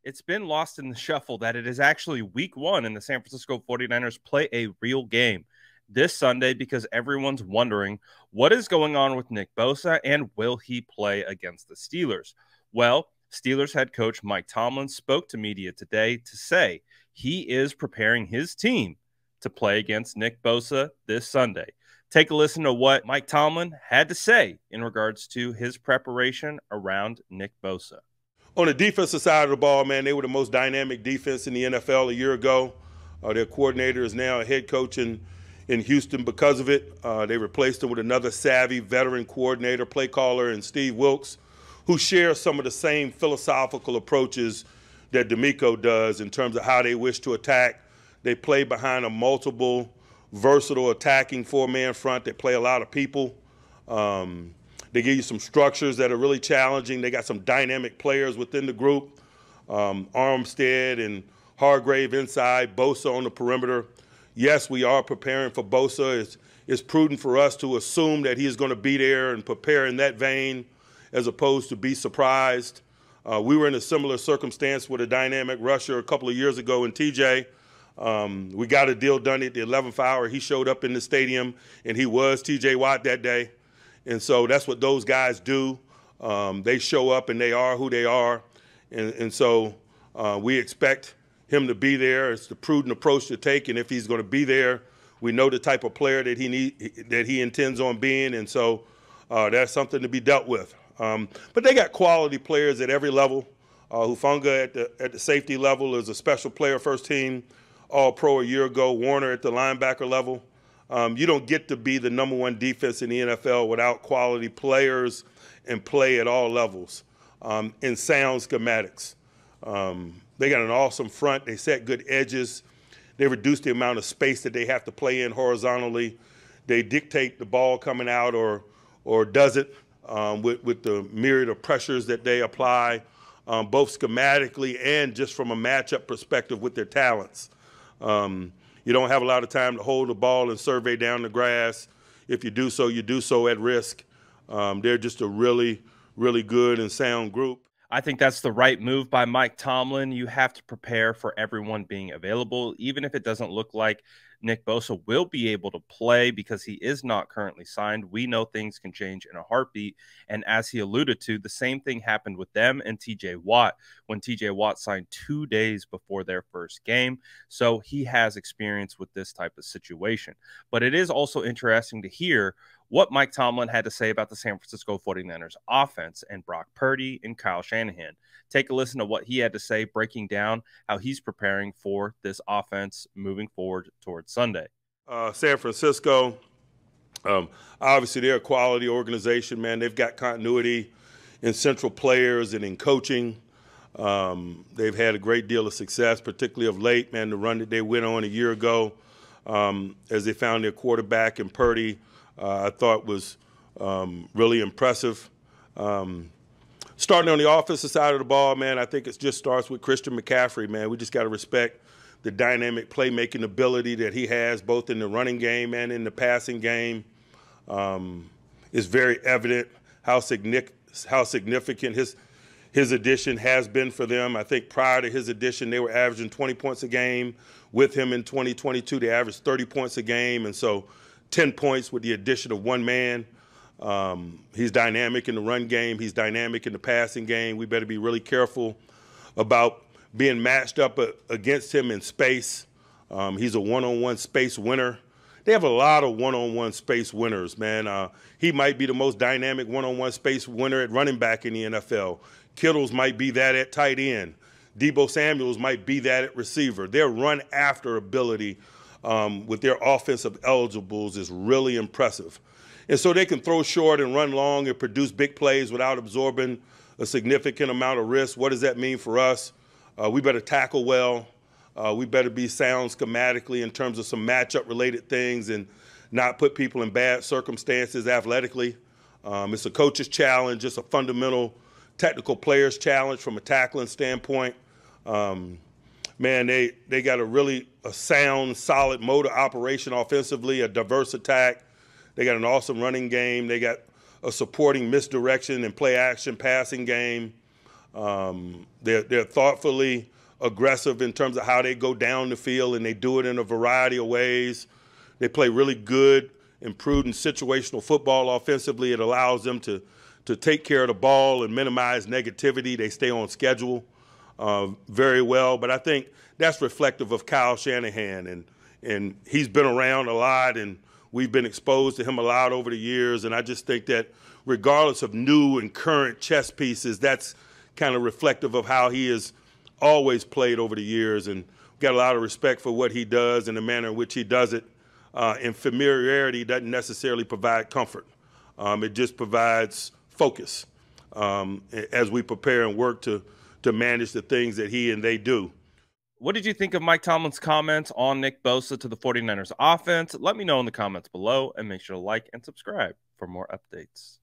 It's been lost in the shuffle that it is actually week one and the San Francisco 49ers play a real game this Sunday because everyone's wondering what is going on with Nick Bosa and will he play against the Steelers? Well, Steelers head coach Mike Tomlin spoke to media today to say he is preparing his team to play against Nick Bosa this Sunday. Take a listen to what Mike Tomlin had to say in regards to his preparation around Nick Bosa. On the defensive side of the ball, man, they were the most dynamic defense in the NFL a year ago. Their coordinator is now a head coach in Houston because of it. They replaced him with another savvy veteran coordinator, play caller, and Steve Wilks, who shares some of the same philosophical approaches that D'Amico does in terms of how they wish to attack. They play behind a multiple, versatile attacking four-man front. They play a lot of people. They give you some structures that are really challenging. They got some dynamic players within the group. Armstead and Hargrave inside, Bosa on the perimeter. Yes, we are preparing for Bosa. It's prudent for us to assume that he is going to be there and prepare in that vein as opposed to be surprised. We were in a similar circumstance with a dynamic rusher a couple of years ago in TJ. We got a deal done at the 11th hour. He showed up in the stadium, and he was TJ Watt that day. And so that's what those guys do. They show up, and they are who they are. And so we expect him to be there. It's the prudent approach to take, and if he's going to be there, we know the type of player that he intends on being, and so that's something to be dealt with. But they got quality players at every level. Hufanga at the safety level is a special player, first team All-Pro a year ago. Warner at the linebacker level. You don't get to be the #1 defense in the NFL without quality players and play at all levels and sound schematics. They got an awesome front. They set good edges. They reduce the amount of space that they have to play in horizontally. They dictate the ball coming out or does it with the myriad of pressures that they apply, both schematically and just from a matchup perspective with their talents. You don't have a lot of time to hold the ball and survey down the grass. If you do so, you do so at risk. They're just a really, really good and sound group. I think that's the right move by Mike Tomlin. You have to prepare for everyone being available, even if it doesn't look like Nick Bosa will be able to play because he is not currently signed. We know things can change in a heartbeat. And as he alluded to, the same thing happened with them and TJ Watt when TJ Watt signed 2 days before their first game. So he has experience with this type of situation. But it is also interesting to hear what Mike Tomlin had to say about the San Francisco 49ers offense and Brock Purdy and Kyle Shanahan. Take a listen to what he had to say, breaking down how he's preparing for this offense moving forward towards Sunday. San Francisco, obviously they're a quality organization, man. They've got continuity in central players and in coaching. They've had a great deal of success, particularly of late, man. The run that they went on a year ago as they found their quarterback in Purdy, I thought was really impressive. Starting on the offensive side of the ball, man, I think it just starts with Christian McCaffrey, man. We just got to respect the dynamic playmaking ability that he has both in the running game and in the passing game. It's very evident how significant his addition has been for them. I think prior to his addition, they were averaging 20 points a game. With him in 2022, they averaged 30 points a game, and so 10 points with the addition of one man. He's dynamic in the run game. He's dynamic in the passing game. We better be really careful about being matched up against him in space. He's a one-on-one space winner. They have a lot of one-on-one space winners, man. He might be the most dynamic one-on-one space winner at running back in the NFL. Kittles might be that at tight end. Deebo Samuels might be that at receiver. Their run-after ability with their offensive eligibles is really impressive. And so they can throw short and run long and produce big plays without absorbing a significant amount of risk. What does that mean for us? We better tackle well. We better be sound schematically in terms of some matchup-related things and not put people in bad circumstances athletically. It's a coach's challenge, just a fundamental technical player's challenge from a tackling standpoint. Man, they got a sound, solid motor operation offensively, a diverse attack. They got an awesome running game. They got a supporting misdirection and play-action passing game. They're thoughtfully aggressive in terms of how they go down the field, and they do it in a variety of ways. They play really good and prudent situational football offensively. It allows them to take care of the ball and minimize negativity. They stay on schedule very well. But I think that's reflective of Kyle Shanahan, and he's been around a lot, and we've been exposed to him a lot over the years. And I just think that regardless of new and current chess pieces, that's kind of reflective of how he has always played over the years, and got a lot of respect for what he does and the manner in which he does it. And familiarity doesn't necessarily provide comfort. It just provides focus as we prepare and work to manage the things that he and they do. What did you think of Mike Tomlin's comments on Nick Bosa to the 49ers offense? Let me know in the comments below, and make sure to like and subscribe for more updates.